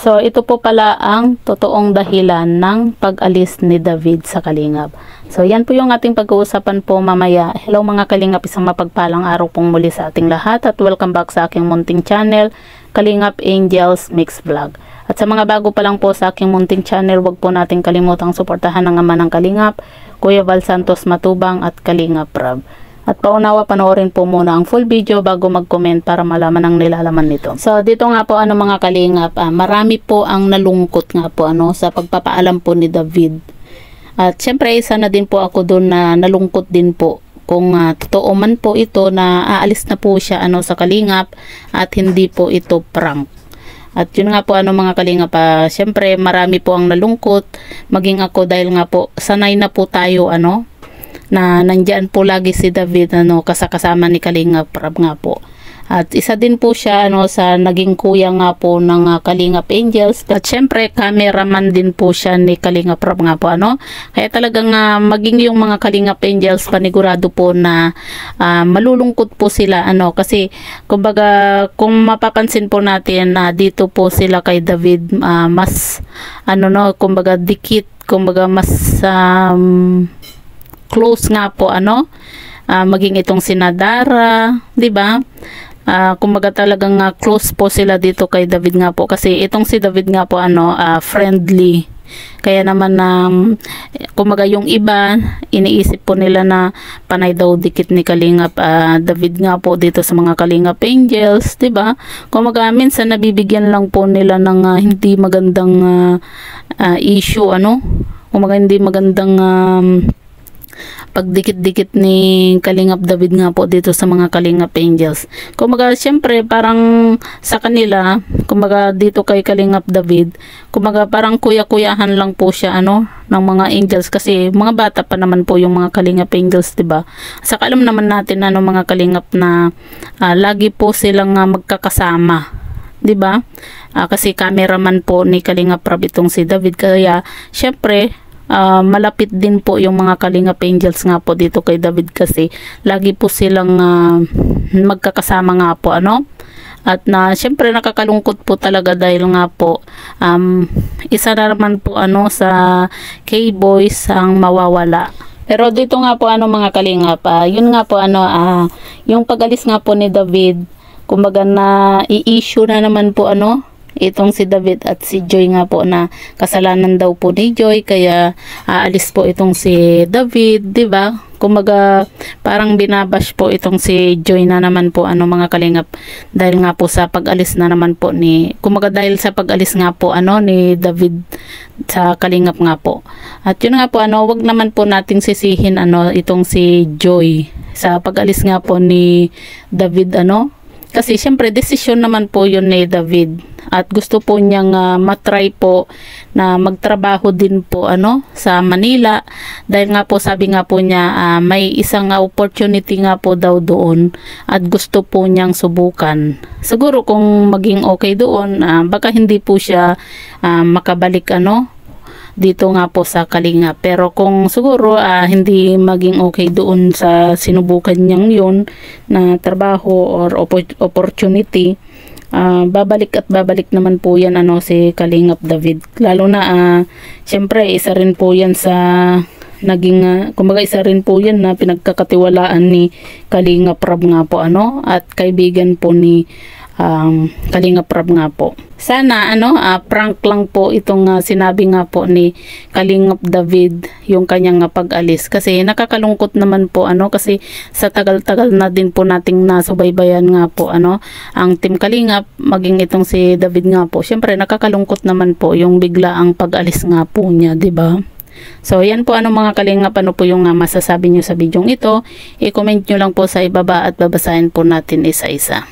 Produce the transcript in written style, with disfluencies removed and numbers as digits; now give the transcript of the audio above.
So, ito po pala ang totoong dahilan ng pag-alis ni David sa Kalingap. So, yan po yung ating pag-uusapan po mamaya. Hello mga Kalingap, isang mapagpalang araw pong muli sa ating lahat at welcome back sa aking munting channel, Kalingap Angels Mix Vlog. At sa mga bago pa lang po sa aking munting channel, wag po nating kalimutang suportahan ng ama ng Kalingap, Kuya Val Santos Matubang at Kalingap Rab. At paunawa panoorin po muna ang full video bago mag-comment para malaman ang nilalaman nito. So dito nga po mga Kalingap, marami po ang nalungkot nga po sa pagpapaalam po ni David. At syempre isa na din po ako doon na nalungkot din po kung totoo man po ito na aalis na po siya sa Kalingap at hindi po ito prank. At yun nga po mga Kalingap, syempre marami po ang nalungkot, maging ako dahil nga po sanay na po tayo na nandyan po lagi si David kasama ni Kalingap Rab nga po. At isa din po siya sa naging kuya nga po ng Kalingap Angels. At syempre cameraman din po siya ni Kalingap Rab nga po Kaya talagang maging yung mga Kalingap Angels panigurado po na malulungkot po sila kasi kumbaga kung mapapansin po natin dito po sila kay David mas kumbaga dikit, kumbaga mas close nga po maging itong sinadara, 'di ba? Kumbaga talagang close po sila dito kay David nga po kasi itong si David nga po friendly. Kaya naman kumbaga yung iba iniisip po nila na panay daw dikit ni Kalingap David nga po dito sa mga Kalingap Angels, 'di ba? Kumbaga minsan nabibigyan lang po nila ng hindi magandang issue kumbaga hindi magandang pagdikit-dikit ni Kalingap David nga po dito sa mga Kalingap Angels. Kumbaga syempre parang sa kanila, kumbaga dito kay Kalingap David, kumbaga parang kuya-kuyahan lang po siya ng mga angels kasi mga bata pa naman po yung mga Kalingap Angels, 'di ba? Saka alam naman natin mga Kalingap na lagi po silang magkakasama, 'di ba? Kasi cameraman po ni Kalingap Rab itong si David, kaya syempre malapit din po yung mga Kalingap Angels nga po dito kay David kasi lagi po silang magkakasama nga po at syempre nakakalungkot po talaga dahil nga po isa na naman po sa K-Boys ang mawawala. Pero dito nga po mga Kalingap, yun nga po yung pag-alis nga po ni David, kumbaga na i-issue na naman po itong si David at si Joy nga po na kasalanan daw po ni Joy kaya aalis po itong si David, 'di ba? Kumbaga parang binabash po itong si Joy na naman po mga Kalingap dahil nga po sa pag-alis na naman po kumbaga dahil sa pag-alis nga po ni David sa Kalingap nga po. At yun nga po wag naman po nating sisihin itong si Joy sa pag-alis nga po ni David kasi syempre desisyon naman po yun ni David at gusto po niyang matry po na magtrabaho din po sa Manila dahil nga po sabi nga po niya may isang opportunity nga po daw doon at gusto po niyang subukan. Siguro kung maging okay doon baka hindi po siya makabalik dito nga po sa Kalingap. Pero kung siguro hindi maging okay doon sa sinubukan niyang yun na trabaho or opportunity, babalik at babalik naman po yan si Kalingap David. Lalo na syempre isa rin po yan sa naging kumbaga isa rin po yan na pinagkakatiwalaan ni Kalingap Rab nga po at kaibigan po ni Kalingap Rab nga po. Sana prank lang po itong sinabi nga po ni Kalingap David yung kanyang pag-alis kasi nakakalungkot naman po kasi sa tagal-tagal na din po nating nasubaybayan nga po ang Team Kalingap maging itong si David nga po. Syempre nakakalungkot naman po yung bigla ang pag-alis nga po niya, 'di ba? So yan po mga Kalingap, po yung masasabi nyo sa bidyong ito, i-comment nyo lang po sa ibaba at babasahin po natin isa-isa.